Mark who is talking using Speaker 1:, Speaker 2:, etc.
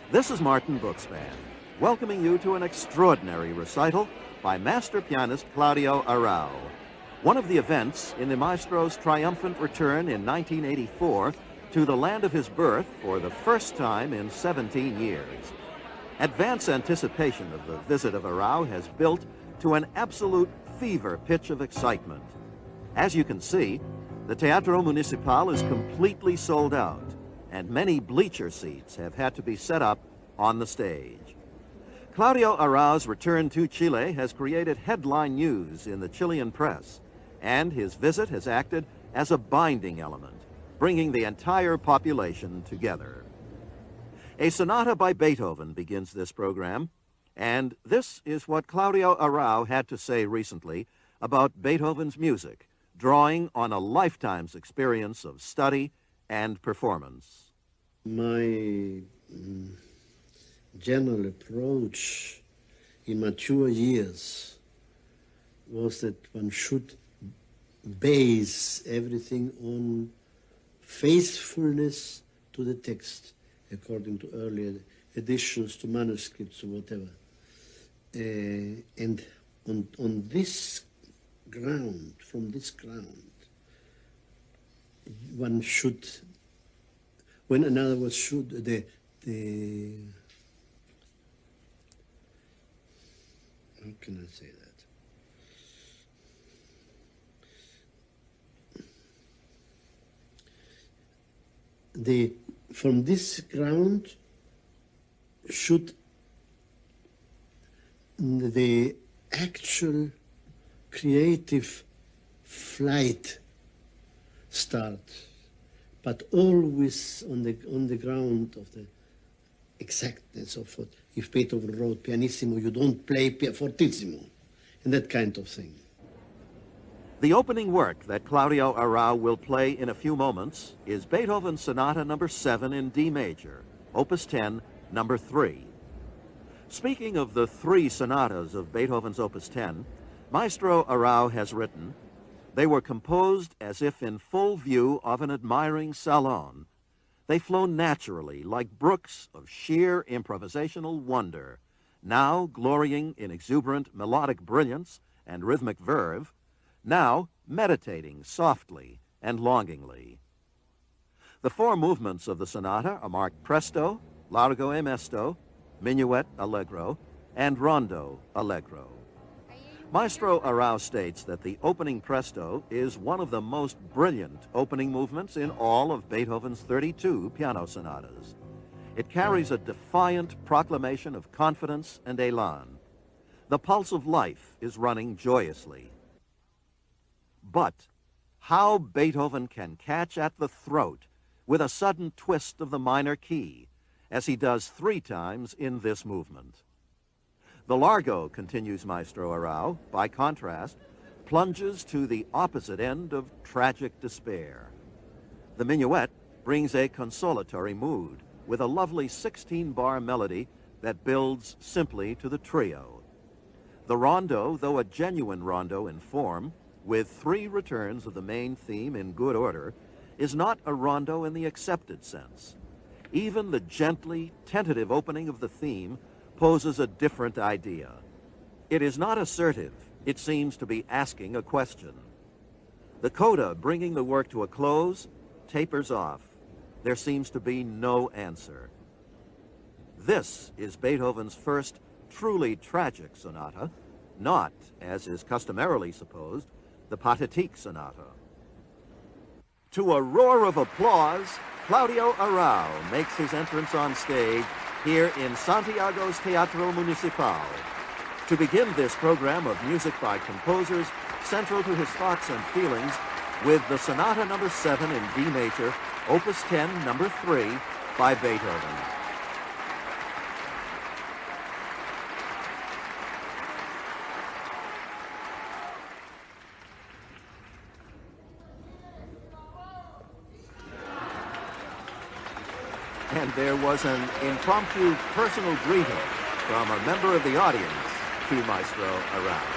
Speaker 1: This is Martin Bookspan, welcoming you to an extraordinary recital by master pianist Claudio Arrau. One of the events in the maestro's triumphant return in 1984 to the land of his birth for the first time in 17 years. Advance anticipation of the visit of Arrau has built to an absolute fever pitch of excitement. As you can see, the Teatro Municipal is completely sold out, and many bleacher seats have had to be set up on the stage. Claudio Arrau's return to Chile has created headline news in the Chilean press, and his visit has acted as a binding element, bringing the entire population together. A sonata by Beethoven begins this program, and this is what Claudio Arrau had to say recently about Beethoven's music, drawing on a lifetime's experience of study and performance.
Speaker 2: My general approach in mature years was that one should base everything on faithfulness to the text, according to earlier editions, to manuscripts or whatever. And on this ground, from this ground, one should, when in other words, should how can I say that? From this ground should the actual creative flight start, but always on the ground of the exactness of what, if Beethoven wrote pianissimo, you don't play fortissimo, and that kind of thing.
Speaker 1: The opening work that Claudio Arrau will play in a few moments is Beethoven's Sonata No. 7 in D major, Opus 10, No. 3. Speaking of the three sonatas of Beethoven's Opus 10, Maestro Arrau has written, "They were composed as if in full view of an admiring salon. They flow naturally like brooks of sheer improvisational wonder, now glorying in exuberant melodic brilliance and rhythmic verve, now meditating softly and longingly." The four movements of the sonata are marked presto, largo e mesto, minuet allegro, and rondo allegro. Maestro Arrau states that the opening presto is one of the most brilliant opening movements in all of Beethoven's 32 piano sonatas. It carries a defiant proclamation of confidence and elan. The pulse of life is running joyously. But how Beethoven can catch at the throat with a sudden twist of the minor key, as he does 3 times in this movement. The largo, continues Maestro Arrau, by contrast, plunges to the opposite end of tragic despair. The minuet brings a consolatory mood with a lovely 16-bar melody that builds simply to the trio. The rondo, though a genuine rondo in form, with 3 returns of the main theme in good order, is not a rondo in the accepted sense. Even the gently tentative opening of the theme poses a different idea. It is not assertive, it seems to be asking a question. The coda, bringing the work to a close, tapers off. There seems to be no answer. This is Beethoven's first truly tragic sonata, not, as is customarily supposed, the Pathetique sonata. To a roar of applause, Claudio Arrau makes his entrance on stage here in Santiago's Teatro Municipal to begin this program of music by composers central to his thoughts and feelings with the Sonata No. 7 in D major, Opus 10, No. 3 by Beethoven. And there was an impromptu personal greeting from a member of the audience to Maestro Arrau.